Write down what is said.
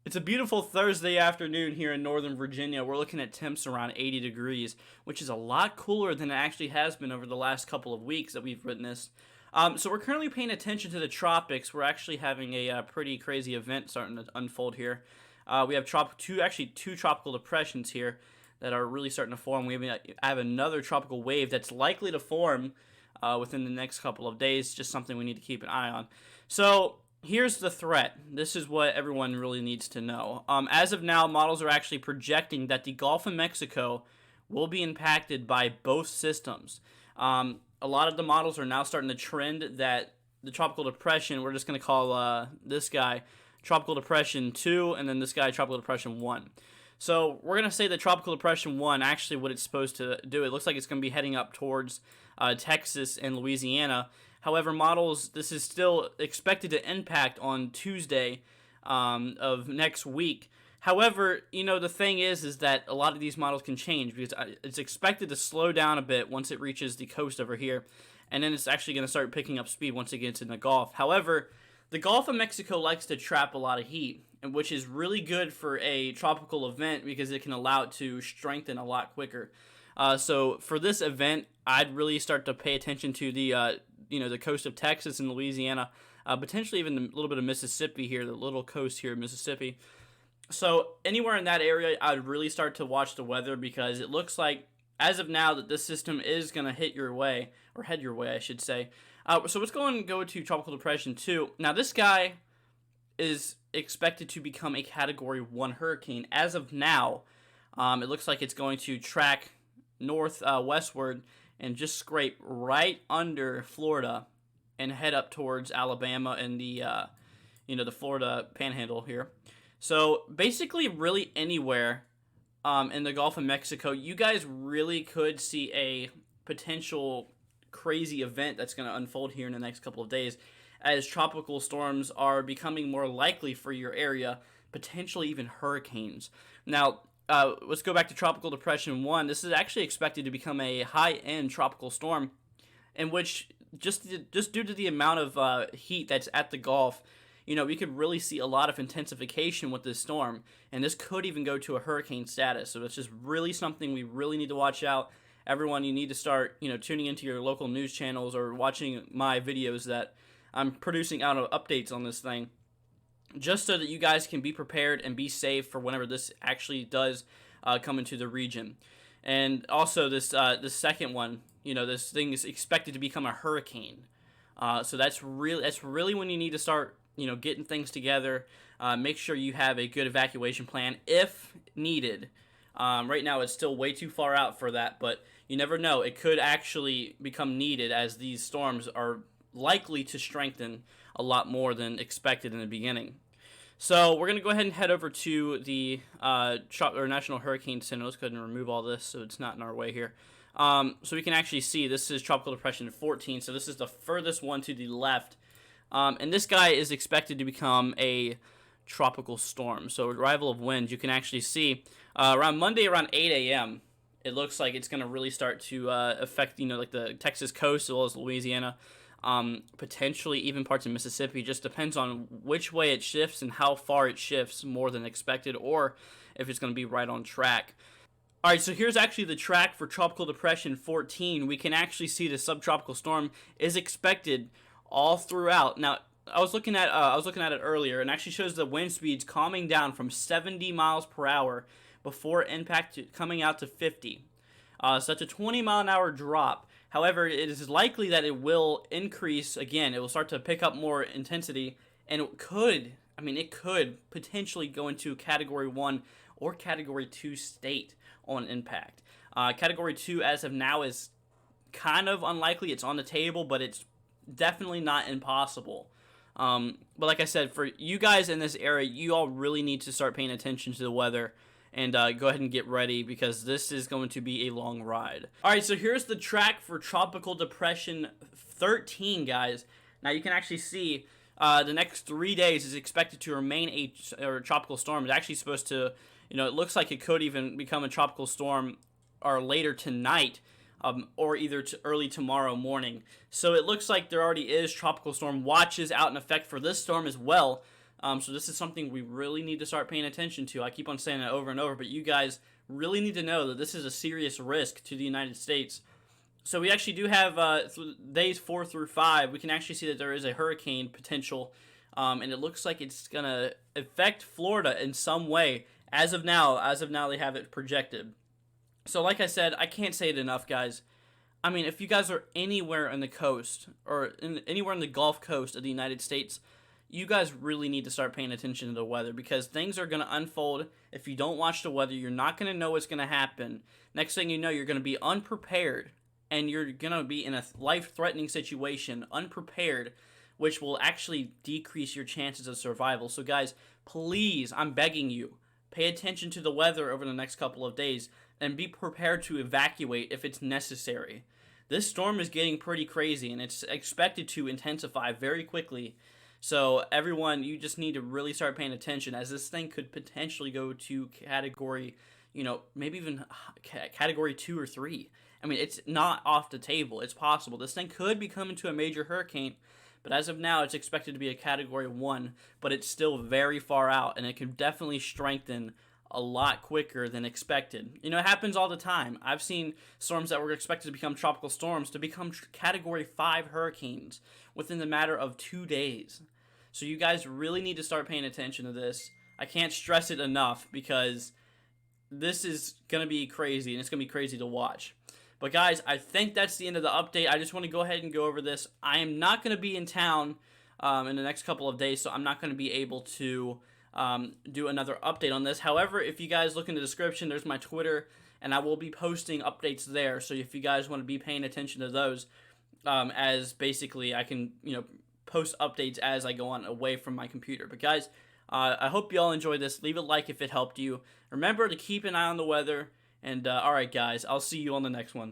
It's a beautiful Thursday afternoon here in Northern Virginia. We're looking at temps around 80 degrees, which is a lot cooler than it actually has been over the last couple of weeks that we've witnessed. So we're currently paying attention to the tropics. We're actually having a pretty crazy event starting to unfold here. We have two tropical depressions here that are really starting to form. We have another tropical wave that's likely to form within the next couple of days. Just something we need to keep an eye on. So here's the threat. This is what everyone really needs to know. As of now, models are actually projecting that the Gulf of Mexico will be impacted by both systems. A lot of the models are now starting to trend that the tropical depression, we're just going to call this guy Tropical Depression 2, and then this guy Tropical Depression 1. So we're going to say that Tropical Depression 1, actually what it's supposed to do, it looks like it's going to be heading up towards Texas and Louisiana. However, models, this is still expected to impact on Tuesday of next week. However, the thing is that a lot of these models can change because it's expected to slow down a bit once it reaches the coast over here, and then it's actually going to start picking up speed once it gets in the Gulf. However, the Gulf of Mexico likes to trap a lot of heat, which is really good for a tropical event because it can allow it to strengthen a lot quicker. So for this event, I'd really start to pay attention to the coast of Texas and Louisiana, potentially even a little bit of Mississippi here, the little coast here of Mississippi. So anywhere in that area, I'd really start to watch the weather because it looks like, as of now, that this system is going to head your way, I should say. So let's go to Tropical Depression 2. Now, this guy is expected to become a Category 1 hurricane. As of now, it looks like it's going to track westward and just scrape right under Florida and head up towards Alabama and the Florida Panhandle here. So basically, really anywhere in the Gulf of Mexico, you guys really could see a potential crazy event that's going to unfold here in the next couple of days as tropical storms are becoming more likely for your area, potentially even hurricanes. Now, let's go back to Tropical Depression 1. This is actually expected to become a high-end tropical storm in which, just due to the amount of heat that's at the Gulf, we could really see a lot of intensification with this storm, and this could even go to a hurricane status. So it's just really something we really need to watch out. Everyone, you need to start, tuning into your local news channels or watching my videos that I'm producing out of updates on this thing, just so that you guys can be prepared and be safe for whenever this actually does come into the region. And also this second one, this thing is expected to become a hurricane. So that's really when you need to start, getting things together. Make sure you have a good evacuation plan if needed. Right now it's still way too far out for that, but you never know. It could actually become needed as these storms are likely to strengthen a lot more than expected in the beginning. So we're going to go ahead and head over to the National Hurricane Center. Let's go ahead and remove all this so it's not in our way here. So we can actually see this is Tropical Depression 14, so this is the furthest one to the left. And this guy is expected to become a tropical storm. So arrival of winds, you can actually see around Monday around 8 a.m., it looks like it's going to really start to affect, like the Texas coast as well as Louisiana, potentially even parts of Mississippi. Just depends on which way it shifts and how far it shifts more than expected, or if it's going to be right on track. All right, so here's actually the track for Tropical Depression 14. We can actually see the subtropical storm is expected all throughout. Now, I was looking at it earlier, and actually shows the wind speeds calming down from 70 miles per hour before impact coming out to 50. So that's a 20-mile-an-hour drop. However, it is likely that it will increase again. It will start to pick up more intensity, and it could potentially go into Category 1 or Category 2 state on impact. Category 2, as of now, is kind of unlikely. It's on the table, but it's definitely not impossible. But like I said, for you guys in this area, you all really need to start paying attention to the weather and go ahead and get ready because this is going to be a long ride. All right, so here's the track for Tropical Depression 13, guys. Now you can actually see the next 3 days is expected to remain a tropical storm. It's actually supposed to, it looks like it could even become a tropical storm or later tonight. Or either early tomorrow morning. So it looks like there already is tropical storm watches out in effect for this storm as well. So this is something we really need to start paying attention to. I keep on saying it over and over, but you guys really need to know that this is a serious risk to the United States. So we actually do have days 4 through 5. We can actually see that there is a hurricane potential, and it looks like it's gonna affect Florida in some way. As of now, they have it projected. So, like I said, I can't say it enough, guys. I mean, if you guys are anywhere in the coast or anywhere in the Gulf Coast of the United States, you guys really need to start paying attention to the weather because things are going to unfold. If you don't watch the weather, you're not going to know what's going to happen. Next thing you know, you're going to be unprepared and you're going to be in a life-threatening situation, unprepared, which will actually decrease your chances of survival. So, guys, please, I'm begging you, pay attention to the weather over the next couple of days and be prepared to evacuate if it's necessary. This storm is getting pretty crazy and it's expected to intensify very quickly. So everyone, you just need to really start paying attention as this thing could potentially go to category, maybe even category 2 or 3. I mean, it's not off the table. It's possible. This thing could become into a major hurricane, but as of now, it's expected to be a category 1, but it's still very far out and it can definitely strengthen a lot quicker than expected. It happens all the time. I've seen storms that were expected to become tropical storms to become category 5 hurricanes within the matter of 2 days. So you guys really need to start paying attention to this. I can't stress it enough because this is going to be crazy and it's going to be crazy to watch. But guys, I think that's the end of the update. I just want to go ahead and go over this. I am not going to be in town in the next couple of days, so I'm not going to be able to do another update on this. However, if you guys look in the description, there's my Twitter, and I will be posting updates there. So if you guys want to be paying attention to those, as basically I can, post updates as I go on away from my computer. But guys, I hope you all enjoyed this. Leave a like if it helped you. Remember to keep an eye on the weather. And all right, guys, I'll see you on the next one.